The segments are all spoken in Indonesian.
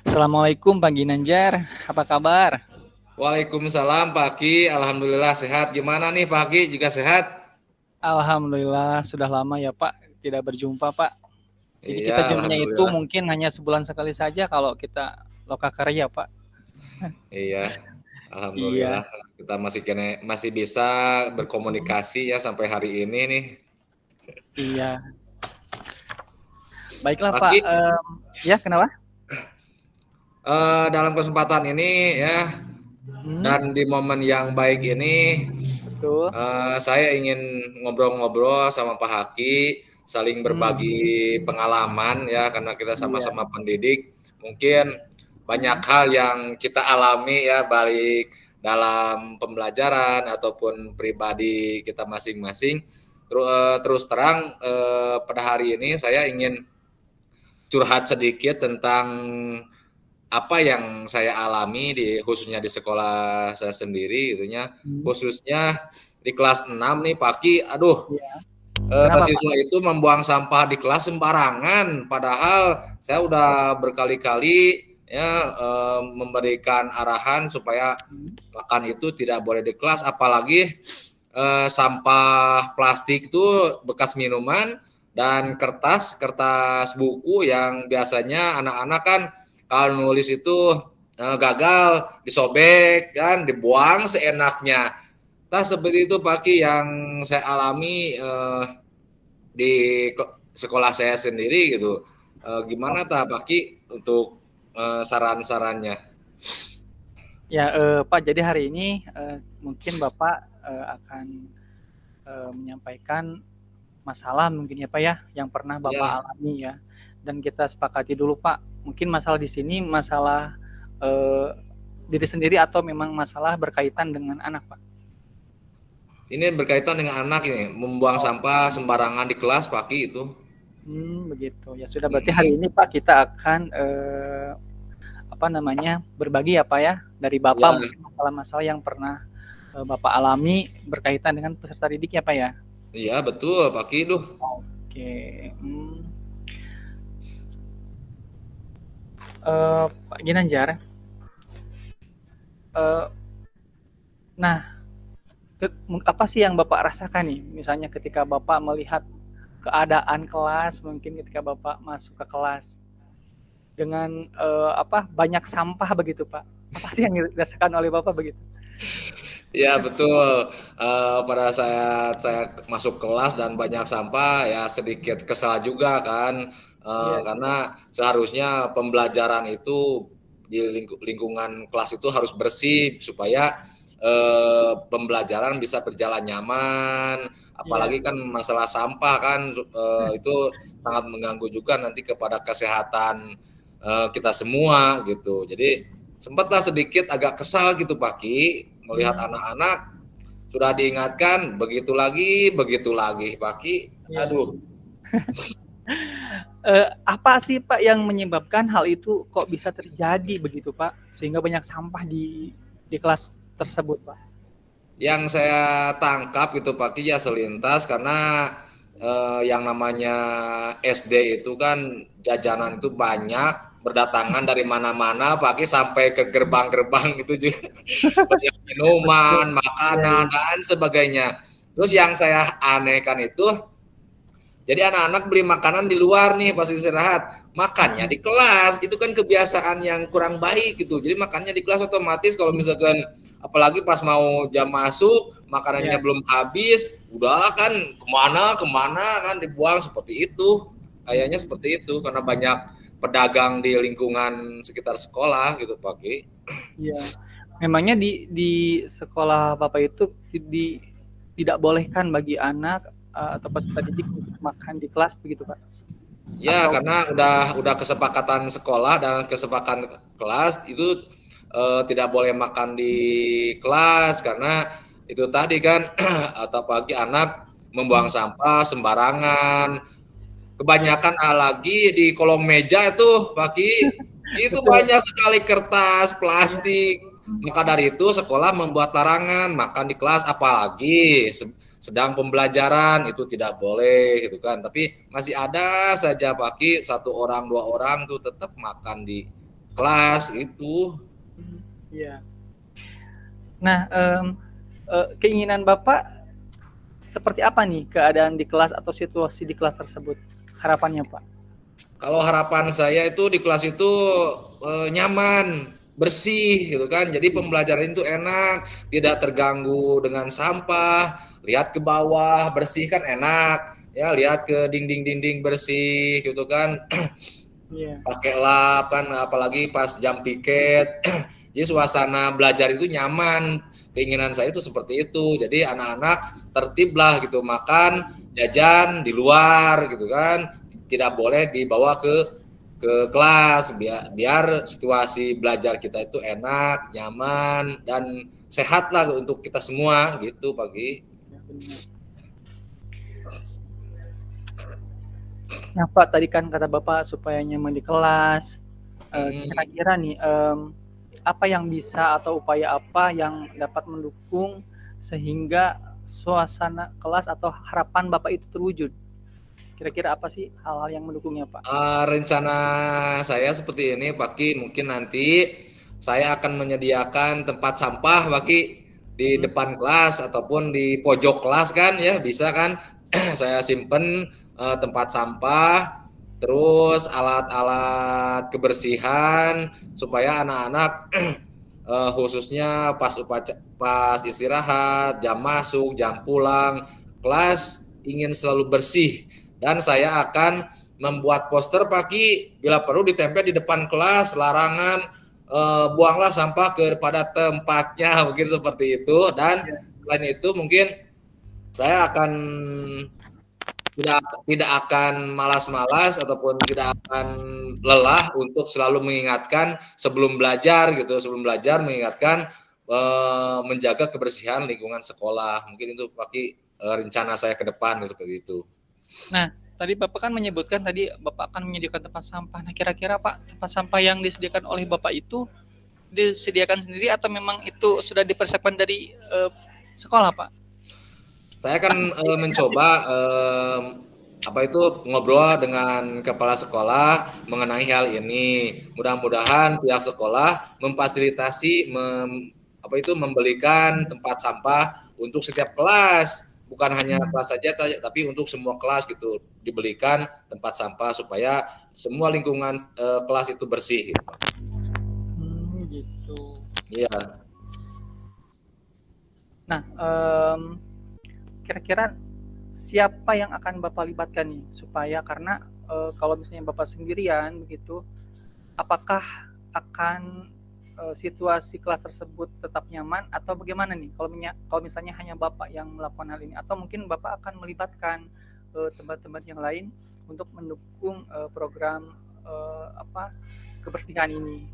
Assalamualaikum Pak Ginanjar, apa kabar? Waalaikumsalam Pak Ki, Alhamdulillah sehat. Gimana nih Pak Ki, juga sehat? Alhamdulillah sudah lama ya Pak tidak berjumpa Pak. Jadi Iya, kita jumpanya itu Alhamdulillah. mungkin hanya sebulan sekali saja kalau kita lokakarya Pak. Iya, Iya, Alhamdulillah. Kita masih bisa berkomunikasi ya sampai hari ini nih. iya. Baiklah Pak Pak. Ki, Ya kenapa? dalam kesempatan ini ya, Hmm, dan di momen yang baik ini, betul. saya ingin ngobrol-ngobrol sama Pak Haki, saling Hmm, berbagi pengalaman ya, karena kita iya. sama-sama pendidik. Mungkin banyak hal yang kita alami ya, baik dalam pembelajaran ataupun pribadi kita masing-masing. Terus terang, pada hari ini saya ingin curhat sedikit tentang apa yang saya alami khususnya di sekolah saya sendiri gitu ya. Hmm, Khususnya di kelas 6 nih Pak Ki, aduh, iya. Kenapa Pak? siswa itu membuang sampah di kelas sembarangan, padahal saya udah berkali-kali ya, memberikan arahan supaya Hmm, makan itu tidak boleh di kelas, apalagi sampah plastik itu bekas minuman dan kertas kertas buku yang biasanya anak-anak kan kalau nulis itu gagal disobek kan dibuang seenaknya. Nah seperti itu Pak Ki yang saya alami di sekolah saya sendiri gitu. Gimana oke. Pak Ki untuk saran-sarannya? Ya Pak, jadi hari ini mungkin Bapak akan menyampaikan masalah mungkin ya Pak ya, yang pernah Ya, Bapak alami ya. Dan kita sepakati dulu Pak, mungkin masalah di sini masalah eh, diri sendiri atau memang masalah berkaitan dengan anak Pak? ini berkaitan dengan anak ini membuang Oh, sampah sembarangan di kelas Pak Ki itu. begitu. Ya sudah, berarti hari Mm-mm. ini Pak kita akan apa namanya berbagi ya Pak ya dari Bapak Ya, mungkin masalah-masalah yang pernah Bapak alami berkaitan dengan peserta didik ya Pak ya. iya betul Pak Ki. Duh. Oke. Pak Ginanjar, eh, nah apa sih yang Bapak rasakan nih? Misalnya ketika Bapak melihat keadaan kelas, mungkin ketika Bapak masuk ke kelas dengan apa banyak sampah begitu, Pak. Apa sih yang dirasakan oleh Bapak begitu? Ya betul. Pada saat saya masuk kelas dan banyak sampah, ya sedikit kesal juga kan, Iya, karena seharusnya pembelajaran itu di lingkungan kelas itu harus bersih supaya pembelajaran bisa berjalan nyaman. iya, Apalagi kan masalah sampah kan itu sangat mengganggu juga nanti kepada kesehatan kita semua gitu. Jadi sempatlah sedikit agak kesal gitu Pak Ki melihat hmm, anak-anak sudah diingatkan begitu lagi Pak Ki. iya. Aduh, Apa sih Pak yang menyebabkan hal itu kok bisa terjadi begitu Pak, sehingga banyak sampah di kelas tersebut Pak? yang saya tangkap gitu Pak Ki ya selintas karena yang namanya SD itu kan jajanan itu banyak berdatangan dari mana-mana Pak Ki sampai ke gerbang-gerbang itu juga banyak Betul. minuman, Iya, makanan iya. dan sebagainya. Terus yang saya anehkan itu jadi anak-anak beli makanan di luar nih pas istirahat, makannya di kelas. Itu kan kebiasaan yang kurang baik gitu. Jadi makannya di kelas otomatis kalau misalkan apalagi pas mau jam masuk makanannya Iya, belum habis, udah kan kemana kan dibuang seperti itu. Kayaknya seperti itu karena banyak pedagang di lingkungan sekitar sekolah gitu Pak Ki. iya. Memangnya di sekolah Bapak itu tidak bolehkan bagi anak atau peserta didik untuk makan di kelas begitu, Pak? Ya, Atau karena udah kesepakatan sekolah dan kesepakatan kelas itu tidak boleh makan di kelas karena itu tadi kan atau pagi anak membuang hmm, sampah sembarangan. Kebanyakan lagi di kolong meja itu pagi itu betul, banyak sekali kertas, iya, plastik. Maka dari itu sekolah membuat larangan makan di kelas apalagi sedang pembelajaran itu tidak boleh gitu kan. Tapi masih ada saja Pak Ki, satu orang dua orang tuh tetap makan di kelas itu. Iya. Nah, keinginan Bapak seperti apa nih keadaan di kelas atau situasi di kelas tersebut? Harapannya, Pak? Kalau harapan saya itu di kelas itu nyaman, bersih gitu kan. Jadi pembelajaran itu enak, tidak terganggu dengan sampah. Lihat ke bawah bersih kan enak. Ya, lihat ke dinding-dinding bersih gitu kan. Iya. Pakai lap kan, apalagi pas jam piket. Jadi suasana belajar itu nyaman. Keinginan saya itu seperti itu. Jadi anak-anak tertib lah gitu, makan, jajan di luar gitu kan. Tidak boleh dibawa ke kelas biar situasi belajar kita itu enak, nyaman dan sehat lah untuk kita semua gitu Pagi. Ya, benar. Nah, Pak, tadi kan kata Bapak supaya nyaman di kelas. Kira-kira nih, apa yang bisa atau upaya apa yang dapat mendukung sehingga suasana kelas atau harapan Bapak itu terwujud? Kira-kira apa sih hal-hal yang mendukungnya, Pak? Rencana saya seperti ini, Pak Ki. Mungkin nanti saya akan menyediakan tempat sampah, Pak Ki, di depan kelas ataupun di pojok kelas kan ya, bisa kan? Saya simpen tempat sampah, terus alat-alat kebersihan supaya anak-anak khususnya pas istirahat, jam masuk, jam pulang, kelas ingin selalu bersih. Dan saya akan membuat poster Pagi bila perlu ditempel di depan kelas, larangan buanglah sampah kepada tempatnya, mungkin seperti itu. Dan selain itu mungkin saya akan tidak akan malas-malas ataupun tidak akan lelah untuk selalu mengingatkan sebelum belajar gitu, sebelum belajar mengingatkan menjaga kebersihan lingkungan sekolah. Mungkin itu Pagi rencana saya ke depan seperti itu. Nah, tadi Bapak kan menyebutkan tadi Bapak akan menyediakan tempat sampah. Nah, kira-kira Pak, tempat sampah yang disediakan oleh Bapak itu disediakan sendiri atau memang itu sudah dipersiapkan dari sekolah, Pak? Saya akan mencoba ngobrol dengan kepala sekolah mengenai hal ini. Mudah-mudahan pihak sekolah memfasilitasi membelikan tempat sampah untuk setiap kelas, bukan hanya kelas saja tapi untuk semua kelas gitu, dibelikan tempat sampah supaya semua lingkungan kelas itu bersih gitu. Gitu. Iya. Nah, kira-kira siapa yang akan Bapak libatkan nih supaya karena kalau misalnya Bapak sendirian begitu, apakah akan situasi kelas tersebut tetap nyaman atau bagaimana nih kalau misalnya hanya Bapak yang melakukan hal ini atau mungkin Bapak akan melibatkan tempat-tempat yang lain untuk mendukung program kebersihan ini?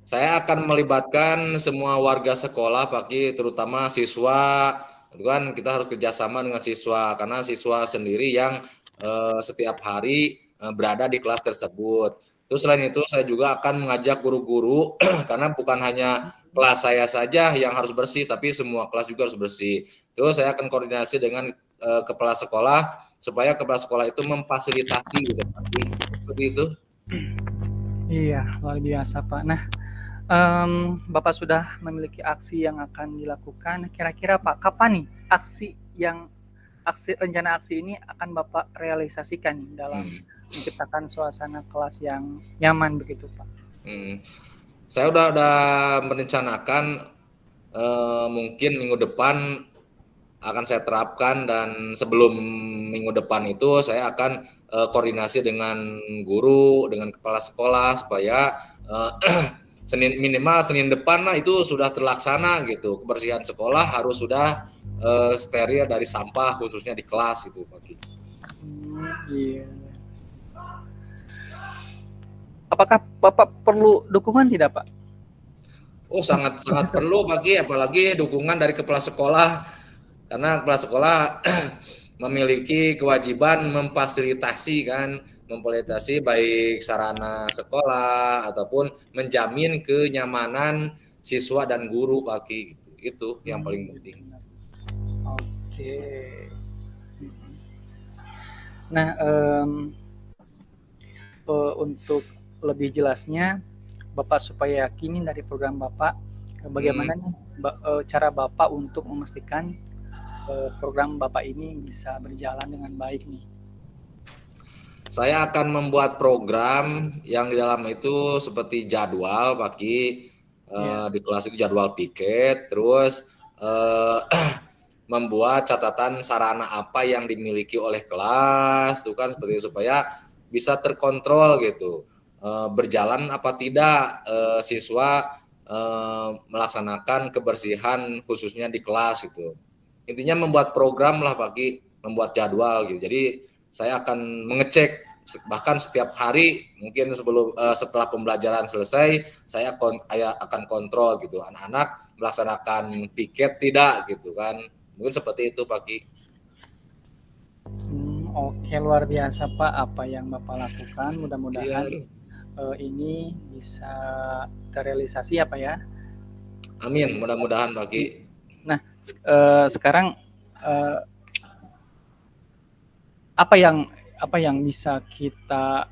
Saya akan melibatkan semua warga sekolah, Pak Ki, terutama siswa. Itu kan kita harus kerjasama dengan siswa karena siswa sendiri yang setiap hari berada di kelas tersebut. Terus selain itu saya juga akan mengajak guru-guru karena bukan hanya kelas saya saja yang harus bersih, tapi semua kelas juga harus bersih. Terus saya akan koordinasi dengan kepala sekolah supaya kepala sekolah itu memfasilitasi gitu, Pak Ki. Seperti itu. Iya, luar biasa, Pak. Nah, Bapak sudah memiliki aksi yang akan dilakukan. Kira-kira Pak, kapan nih rencana aksi ini akan Bapak realisasikan nih dalam menciptakan suasana kelas yang nyaman begitu, Pak? Saya udah merencanakan mungkin minggu depan akan saya terapkan, dan sebelum minggu depan itu saya akan koordinasi dengan guru, dengan kepala sekolah supaya minimal Senin depan lah itu sudah terlaksana gitu. Kebersihan sekolah harus sudah steril dari sampah khususnya di kelas itu, Pak Ki. Iya. Apakah Bapak perlu dukungan tidak, Pak? Oh, sangat perlu, Pak Ki, apalagi dukungan dari kepala sekolah. Karena kepala sekolah memiliki kewajiban memfasilitasi baik sarana sekolah ataupun menjamin kenyamanan siswa dan guru, Pak Ki. Itu yang paling penting. Oke. Nah, untuk lebih jelasnya Bapak supaya yakinin dari program Bapak, bagaimana nih cara Bapak untuk memastikan program Bapak ini bisa berjalan dengan baik nih? Saya akan membuat program yang di dalam itu seperti jadwal pagi di kelas itu jadwal piket, terus membuat catatan sarana apa yang dimiliki oleh kelas, tuh kan seperti itu, supaya bisa terkontrol gitu, berjalan apa tidak siswa melaksanakan kebersihan khususnya di kelas itu. Intinya membuat program lah pagi, membuat jadwal gitu. Jadi saya akan mengecek bahkan setiap hari mungkin setelah pembelajaran selesai saya akan kontrol gitu anak-anak melaksanakan piket tidak gitu kan, mungkin seperti itu Pak Ki. Oke, luar biasa Pak apa yang Bapak lakukan, mudah-mudahan Iya. Ini bisa terrealisasi ya Pak ya. Amin, mudah-mudahan Pak Ki. Nah, sekarang apa yang bisa kita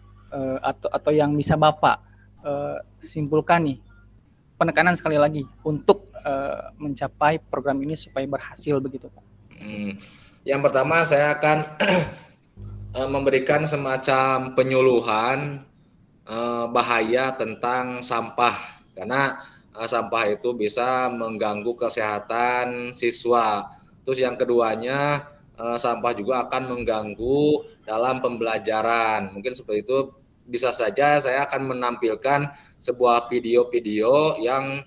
atau yang bisa Bapak simpulkan nih, penekanan sekali lagi untuk mencapai program ini supaya berhasil begitu Pak. Yang pertama saya akan memberikan semacam penyuluhan bahaya tentang sampah, karena sampah itu bisa mengganggu kesehatan siswa. Terus yang keduanya sampah juga akan mengganggu dalam pembelajaran. Mungkin seperti itu, bisa saja saya akan menampilkan sebuah video-video yang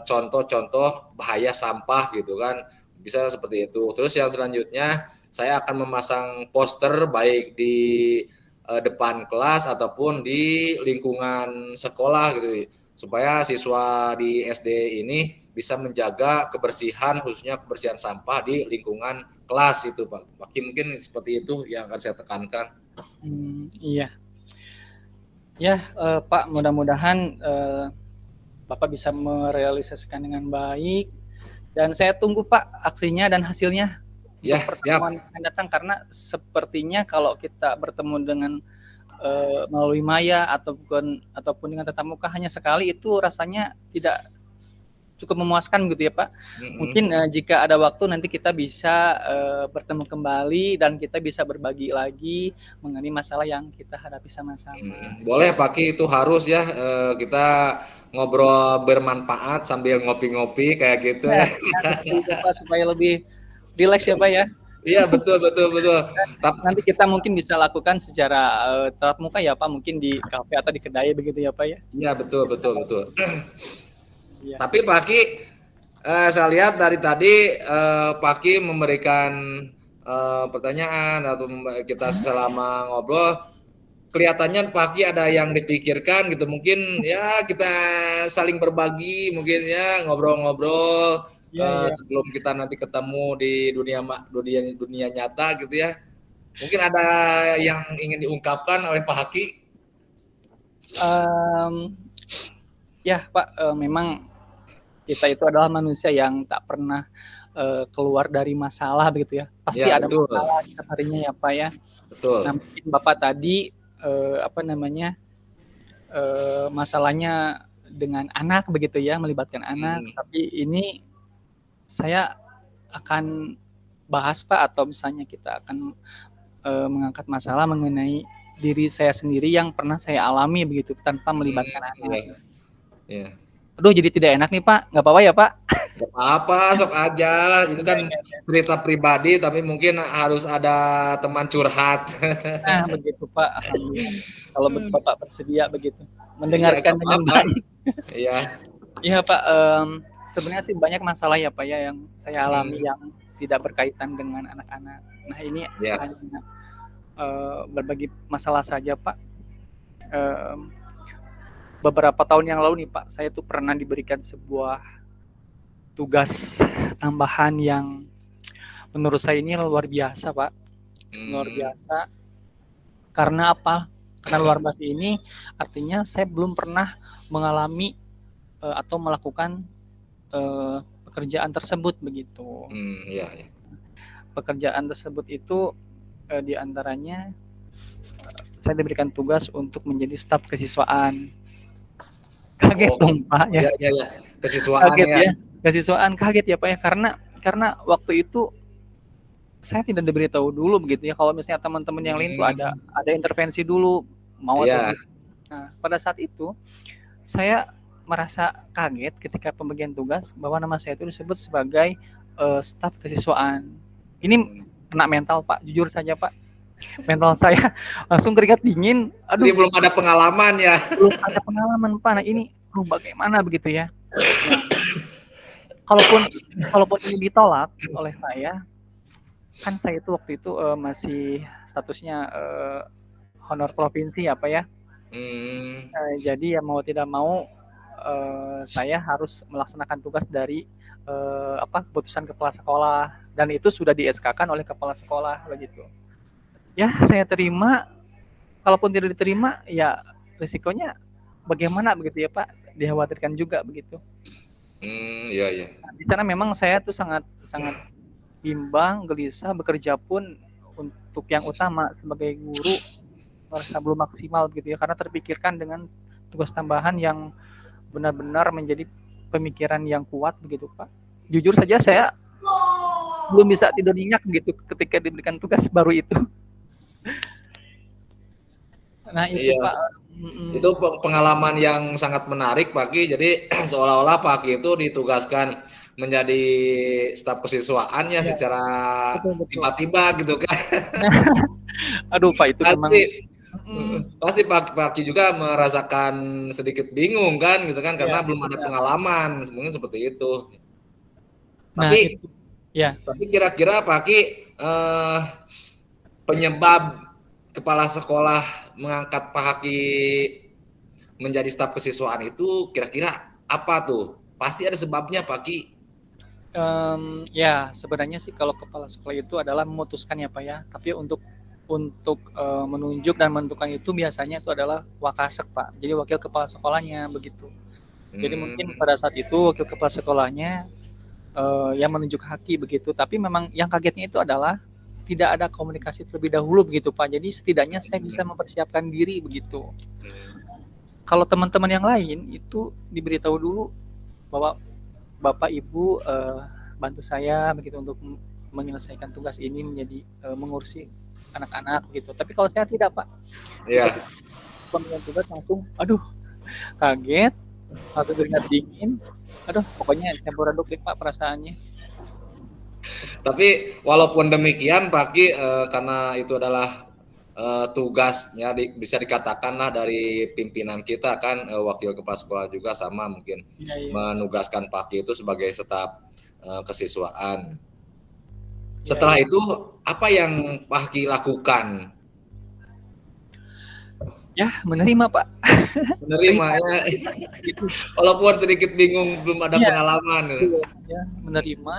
contoh-contoh bahaya sampah gitu kan, bisa seperti itu. Terus yang selanjutnya saya akan memasang poster baik di depan kelas ataupun di lingkungan sekolah gitu, supaya siswa di SD ini bisa menjaga kebersihan, khususnya kebersihan sampah di lingkungan kelas itu Pak. Mungkin seperti itu yang akan saya tekankan. Iya. Ya Pak, mudah-mudahan Bapak bisa merealisasikan dengan baik, dan saya tunggu Pak aksinya dan hasilnya Ya, untuk pertemuan yang datang, karena sepertinya kalau kita bertemu dengan melalui maya ataupun dengan tatap muka hanya sekali itu rasanya tidak cukup memuaskan gitu ya Pak. Mungkin jika ada waktu nanti kita bisa bertemu kembali dan kita bisa berbagi lagi mengenai masalah yang kita hadapi sama-sama. Boleh Pak Ki, itu harus ya, kita ngobrol bermanfaat sambil ngopi-ngopi kayak gitu ya. Seperti itu Pak, supaya lebih rileks ya Pak ya. Iya betul. Nanti kita mungkin bisa lakukan secara tatap muka ya Pak, mungkin di kafe atau di kedai begitu ya Pak ya. Iya betul. Iya. Tapi Pak Ki, saya lihat dari tadi Pak Ki memberikan pertanyaan atau kita selama ngobrol, kelihatannya Pak Ki ada yang dipikirkan gitu. Mungkin ya kita saling berbagi, mungkin ya ngobrol-ngobrol sebelum kita nanti ketemu di dunia nyata gitu ya. Mungkin ada yang ingin diungkapkan oleh Pak Ki? Ya Pak, memang kita itu adalah manusia yang tak pernah keluar dari masalah begitu ya. Pasti Ya, ada betul. masalah setiap harinya ya Pak ya. Betul. Nah, mungkin Bapak tadi masalahnya dengan anak begitu ya, melibatkan anak. Tapi ini saya akan bahas Pak, atau misalnya kita akan mengangkat masalah mengenai diri saya sendiri yang pernah saya alami begitu tanpa melibatkan anak. Iya. Aduh, jadi tidak enak nih Pak, nggak apa-apa ya Pak? Nggak apa-apa, sok aja lah. Itu kan cerita pribadi, tapi mungkin harus ada teman curhat. Nah, begitu Pak. Alhamdulillah. Kalau Bapak bersedia begitu, mendengarkan dengan baik. Iya. Iya Pak, sebenarnya sih banyak masalah ya Pak ya yang saya alami yang tidak berkaitan dengan anak-anak. Nah ini hanya berbagi masalah saja Pak. Beberapa tahun yang lalu nih Pak, saya tuh pernah diberikan sebuah tugas tambahan yang menurut saya ini luar biasa Pak. Luar biasa. Karena apa? Karena luar biasa ini artinya saya belum pernah mengalami atau melakukan pekerjaan tersebut begitu. Pekerjaan tersebut itu diantaranya saya diberikan tugas untuk menjadi staf kesiswaan. Kaget Oh, dong Pak ya, ya ya ya. Kesiswaan kaget ya. ya, kesiswaan kaget ya Pak ya, karena waktu itu saya tidak diberitahu dulu begitu ya, kalau misalnya teman-teman yang lain tuh Hmm, ada intervensi dulu, mau atau iya. tidak. Nah, pada saat itu saya merasa kaget ketika pembagian tugas bahwa nama saya itu disebut sebagai staf kesiswaan. Ini Hmm. kena mental Pak, jujur saja Pak. Mental saya langsung keringat dingin. Jadi Aduh, belum ada pengalaman ya. belum ada pengalaman Pak. Nah ini, bagaimana begitu ya? Nah, kalaupun kalaupun ini ditolak oleh saya, kan saya itu waktu itu masih statusnya honor provinsi ya Pak ya. Hmm, Jadi ya mau tidak mau saya harus melaksanakan tugas dari keputusan kepala sekolah, dan itu sudah di SK-kan oleh kepala sekolah begitu. Ya saya terima, kalaupun tidak diterima ya risikonya bagaimana begitu ya Pak, dikhawatirkan juga begitu. iya iya. Nah, di sana memang saya tuh sangat sangat bimbang, gelisah, bekerja pun untuk yang utama sebagai guru merasa belum maksimal gitu ya, karena terpikirkan dengan tugas tambahan yang benar-benar menjadi pemikiran yang kuat begitu Pak. Jujur saja saya belum bisa tidur nyenyak gitu ketika diberikan tugas baru itu. Nah itu Iya. Pak. Itu pengalaman yang sangat menarik Pak Ki. Jadi seolah-olah Pak Ki itu ditugaskan menjadi staf kesiswaan ya Ya, secara betul betul. tiba-tiba gitu kan. Aduh Pak itu memang. Pasti Mm, pasti Pak Ki juga merasakan sedikit bingung kan gitu kan ya karena belum ada benar. pengalaman, mungkin seperti itu. Nah Tapi itu ya. tapi kira-kira Pak Ki penyebab kepala sekolah mengangkat Pak Haki menjadi staf kesiswaan itu kira-kira apa tuh? Pasti ada sebabnya Pak Ki. Ya sebenarnya sih kalau kepala sekolah itu adalah memutuskan ya Pak ya. Tapi untuk menunjuk dan menentukan itu biasanya itu adalah Wakasek Pak. Jadi wakil kepala sekolahnya begitu. Jadi mungkin Hmm, pada saat itu wakil kepala sekolahnya yang menunjuk Haki begitu. Tapi memang yang kagetnya itu adalah tidak ada komunikasi terlebih dahulu begitu Pak. Jadi setidaknya saya bisa hmm, mempersiapkan diri begitu. hmm, Kalau teman-teman yang lain itu diberitahu dulu bahwa Bapak Ibu bantu saya begitu untuk menyelesaikan tugas ini, menjadi mengurusi anak-anak gitu. Tapi kalau saya tidak Pak. ya. Ketika pemilihan tugas langsung, aduh kaget, satu keringat dingin, aduh pokoknya campur aduk deh Pak perasaannya. Tapi walaupun demikian Pak Ki karena itu adalah tugasnya bisa dikatakanlah dari pimpinan kita kan wakil kepala sekolah juga sama mungkin Iya iya menugaskan Pak Ki itu sebagai staf kesiswaan. iya Setelah iya. itu apa yang Pak Ki lakukan? Ya menerima Pak, Menerima terima ya, gitu. walaupun sedikit bingung belum ada Iya pengalaman. betul ya, menerima,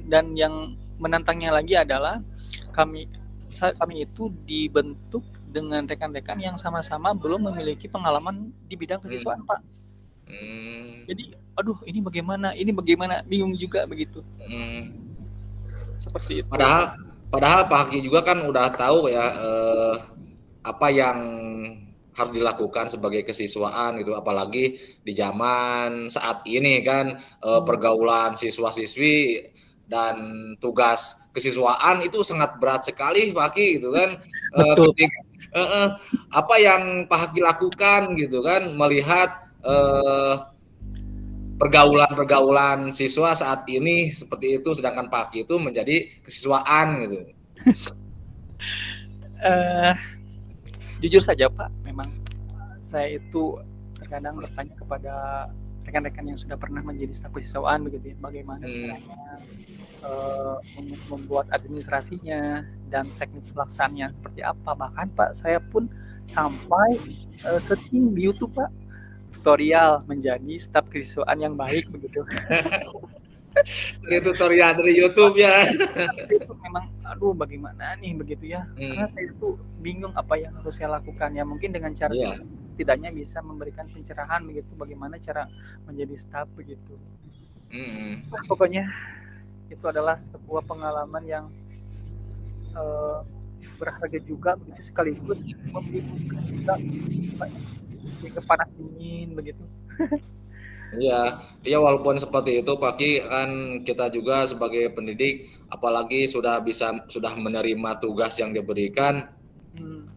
dan yang menantangnya lagi adalah kami kami itu dibentuk dengan rekan-rekan yang sama-sama belum memiliki pengalaman di bidang Hmm. kesiswaan Pak. Hmm. Jadi aduh ini bagaimana, bingung juga begitu. Hmm. Seperti itu. Padahal padahal Pak Haki juga kan udah tahu ya apa yang harus dilakukan sebagai kesiswaan gitu apalagi di zaman saat ini kan pergaulan siswa-siswi dan tugas kesiswaan itu sangat berat sekali Pak Haki gitu kan Betul Pak. ketika apa yang Pak Haki lakukan gitu kan melihat pergaulan-pergaulan siswa saat ini seperti itu sedangkan Pak Haki itu menjadi kesiswaan gitu. Eh, Jujur saja Pak, memang saya itu terkadang bertanya kepada rekan-rekan yang sudah pernah menjadi staf kesiswaan begitu ya, bagaimana Hmm. caranya membuat administrasinya dan teknik pelaksanaannya seperti apa. Bahkan Pak, saya pun sampai searching di YouTube Pak, tutorial menjadi staf kesiswaan yang baik begitu. Dari tutorial dari YouTube ya. Itu memang aduh bagaimana nih begitu ya. Karena Hmm. saya itu bingung apa yang harus saya lakukan ya. Mungkin dengan cara Iya. setidaknya bisa memberikan pencerahan begitu bagaimana cara menjadi staf begitu. Hmm. Pokoknya itu adalah sebuah pengalaman yang eh, berharga juga begitu, sekaligus membingungkan juga Pak, sehingga panas dingin begitu. Iya, iya walaupun seperti itu Pak Ki, kan kita juga sebagai pendidik apalagi sudah menerima tugas yang diberikan Hmm.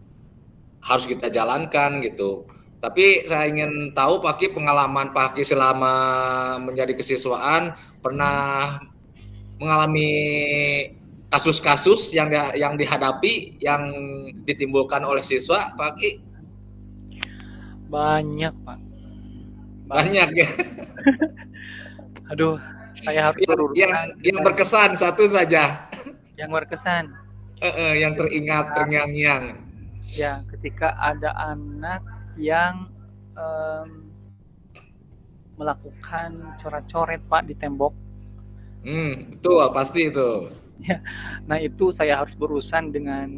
harus kita jalankan gitu. Tapi saya ingin tahu Pak Ki, pengalaman Pak Ki selama menjadi kesiswaan pernah mengalami kasus-kasus yang dihadapi yang ditimbulkan oleh siswa Pak Ki? Banyak Pak, banyak. Banyak ya. Aduh, saya harus Yang yang berurusan yang dengan berkesan satu saja. yang berkesan. Yang teringat terngiang-ngiang. Ya, ketika ada anak yang melakukan coret-coret Pak di tembok. Betul pasti itu. Ya, nah itu saya harus berurusan dengan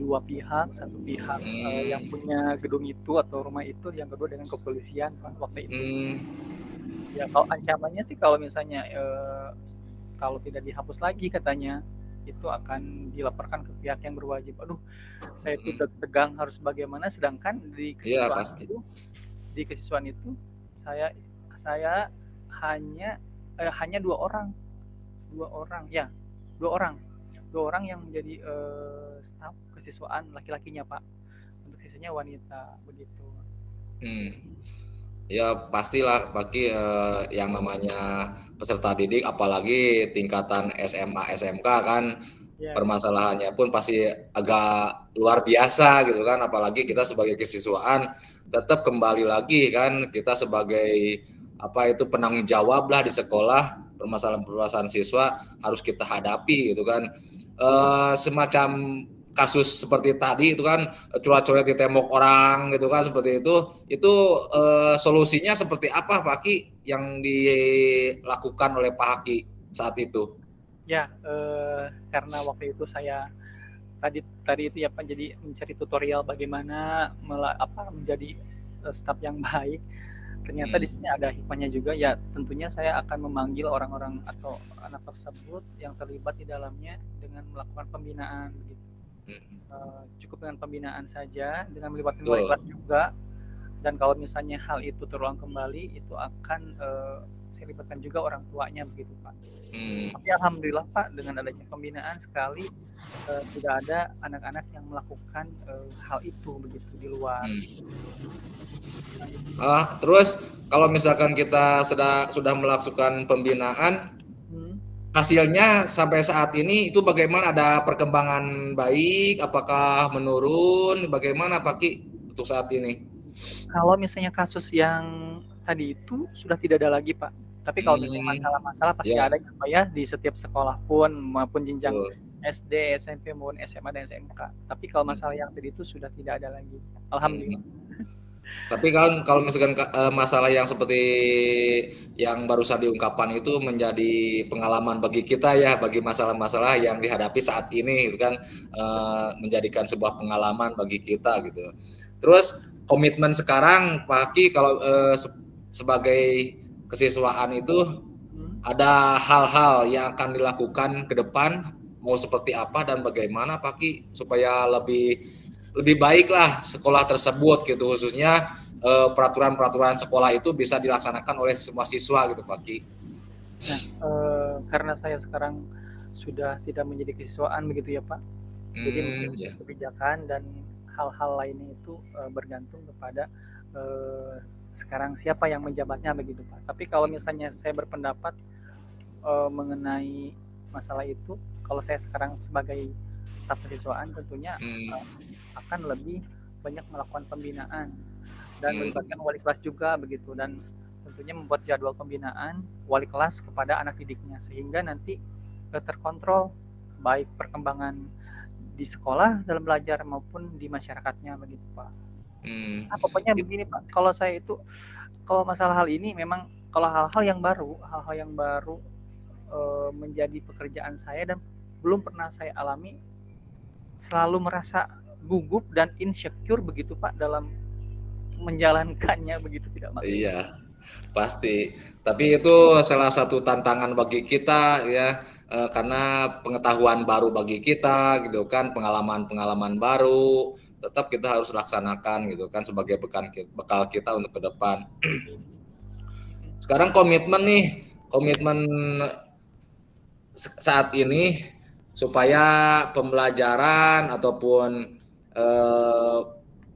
dua pihak, satu pihak yang punya gedung itu atau rumah itu, yang kedua dengan kepolisian Pak waktu itu. Ya kalau ancamannya sih kalau misalnya kalau tidak dihapus lagi katanya itu akan dilaporkan ke pihak yang berwajib. Aduh, saya itu tegang harus bagaimana, sedangkan di Iya, kesiswaan pasti. itu, di kesiswaan itu saya hanya dua orang yang menjadi staf kesiswaan laki-lakinya Pak, untuk sisanya wanita begitu. Ya pastilah bagi yang namanya peserta didik apalagi tingkatan SMA SMK kan permasalahannya pun pasti agak luar biasa gitu kan, apalagi kita sebagai kesiswaan tetap kembali lagi kan kita sebagai penanggung jawab lah di sekolah, permasalahan siswa harus kita hadapi gitu kan. Semacam kasus seperti tadi itu kan coret-coret di tembok orang gitu kan, seperti itu solusinya seperti apa Pak Ki yang dilakukan oleh Pak Haki saat itu? Ya, karena waktu itu saya tadi itu ya Pak, jadi mencari tutorial bagaimana menjadi staf yang baik. Ternyata di sini ada hikmahnya juga, ya tentunya saya akan memanggil orang-orang atau anak tersebut yang terlibat di dalamnya dengan melakukan pembinaan begitu. Cukup dengan pembinaan saja, dengan melibatkan wali kelas juga, dan kalau misalnya hal itu terulang kembali itu akan saya libatkan juga orang tuanya begitu Pak. Tapi alhamdulillah Pak, dengan adanya pembinaan sekali tidak ada anak-anak yang melakukan hal itu begitu di luar. Terus kalau misalkan kita sudah melakukan pembinaan, hasilnya sampai saat ini itu bagaimana? Ada perkembangan baik? Apakah menurun? Bagaimana Pak Ki untuk saat ini? Kalau misalnya kasus yang tadi itu sudah tidak ada lagi Pak. Tapi kalau misalnya masalah-masalah pasti ada Pak ya, di setiap sekolah pun maupun jenjang SD, SMP maupun SMA dan SMK. Tapi kalau masalah yang tadi itu sudah tidak ada lagi. Alhamdulillah. Tapi kalau misalkan masalah yang seperti yang barusan diungkapkan itu menjadi pengalaman bagi kita ya, bagi masalah-masalah yang dihadapi saat ini itu kan menjadikan sebuah pengalaman bagi kita gitu. Terus komitmen sekarang Pak Haki kalau sebagai kesiswaan itu ada hal-hal yang akan dilakukan ke depan, mau seperti apa dan bagaimana Pak Haki supaya lebih baiklah sekolah tersebut gitu, khususnya peraturan-peraturan sekolah itu bisa dilaksanakan oleh semua siswa gitu Pak Ki. Nah, karena saya sekarang sudah tidak menjadi kesiswaan begitu ya Pak, jadi mungkin kebijakan dan hal-hal lainnya itu bergantung kepada sekarang siapa yang menjabatnya begitu Pak. Tapi kalau misalnya saya berpendapat mengenai masalah itu, kalau saya sekarang sebagai staf kesiswaan tentunya akan lebih banyak melakukan pembinaan dan melibatkan wali kelas juga begitu, dan tentunya membuat jadwal pembinaan wali kelas kepada anak didiknya sehingga nanti terkontrol baik perkembangan di sekolah dalam belajar maupun di masyarakatnya begitu Pak. Pokoknya begini Pak, kalau saya itu kalau masalah hal ini memang kalau hal-hal yang baru menjadi pekerjaan saya dan belum pernah saya alami, selalu merasa gugup dan insecure begitu Pak dalam menjalankannya begitu, tidak maksimal. Iya, pasti. Tapi itu salah satu tantangan bagi kita ya, karena pengetahuan baru bagi kita gitu kan, pengalaman-pengalaman baru tetap kita harus laksanakan gitu kan sebagai bekal kita untuk ke depan. Sekarang komitmen saat ini supaya pembelajaran ataupun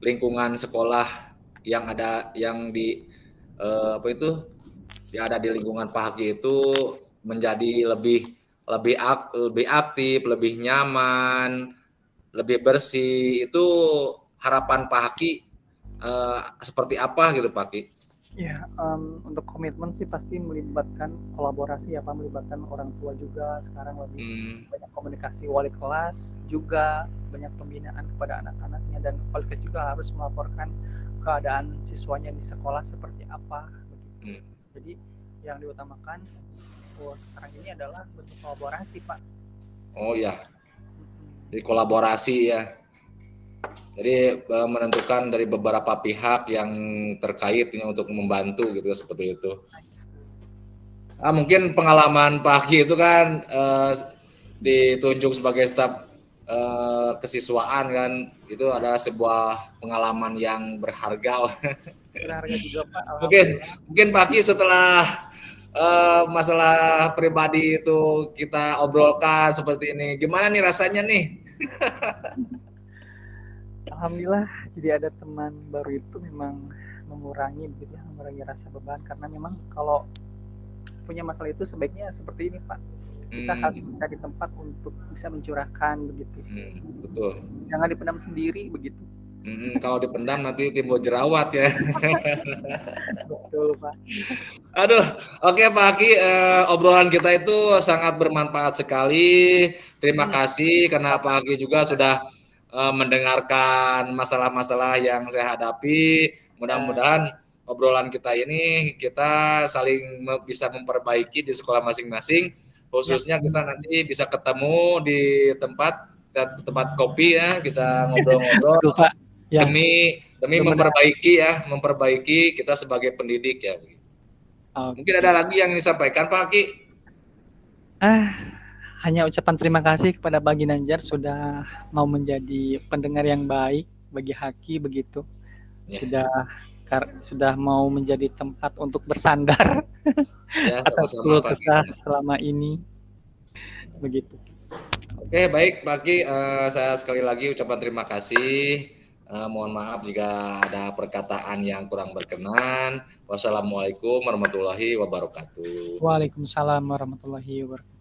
lingkungan sekolah yang ada di lingkungan Pak Haki itu menjadi lebih aktif, lebih nyaman, lebih bersih. Itu harapan Pak Haki seperti apa gitu Pak Haki? Ya, untuk komitmen sih pasti melibatkan kolaborasi ya Pak, melibatkan orang tua juga, sekarang lebih banyak komunikasi wali kelas juga, banyak pembinaan kepada anak-anaknya, dan wali kelas juga harus melaporkan keadaan siswanya di sekolah seperti apa begitu. Jadi yang diutamakan sekarang ini adalah bentuk kolaborasi Pak. Oh ya, jadi kolaborasi ya. Jadi menentukan dari beberapa pihak yang terkait untuk membantu gitu seperti itu. Mungkin pengalaman Pak Haki itu kan ditunjuk sebagai staf kesiswaan kan, itu ada sebuah pengalaman yang berharga. Berharga juga Pak. Mungkin Pak Haki setelah masalah pribadi itu kita obrolkan seperti ini, gimana nih rasanya nih? Alhamdulillah, jadi ada teman baru itu memang mengurangi rasa beban, karena memang kalau punya masalah itu sebaiknya seperti ini Pak, kita harus mencari tempat untuk bisa mencurahkan begitu. Betul. Jangan dipendam sendiri begitu. Kalau dipendam nanti timbul jerawat ya. Betul Pak. Aduh, oke Pak Haki, obrolan kita itu sangat bermanfaat sekali. Terima kasih karena Pak Haki juga sudah mendengarkan masalah-masalah yang saya hadapi. Mudah-mudahan obrolan kita ini kita saling bisa memperbaiki di sekolah masing-masing. Khususnya kita nanti bisa ketemu di tempat kopi ya, kita ngobrol-ngobrol demi memperbaiki kita sebagai pendidik ya. Mungkin ada lagi yang disampaikan Pak Haki? Hanya ucapan terima kasih kepada Bang Ginanjar sudah mau menjadi pendengar yang baik bagi Haki begitu. Sudah mau menjadi tempat untuk bersandar atas keluh kesah selama ini. Begitu. Oke, baik Pak Haki, saya sekali lagi ucapan terima kasih. Mohon maaf jika ada perkataan yang kurang berkenan. Wassalamualaikum warahmatullahi wabarakatuh. Waalaikumsalam warahmatullahi wabarakatuh.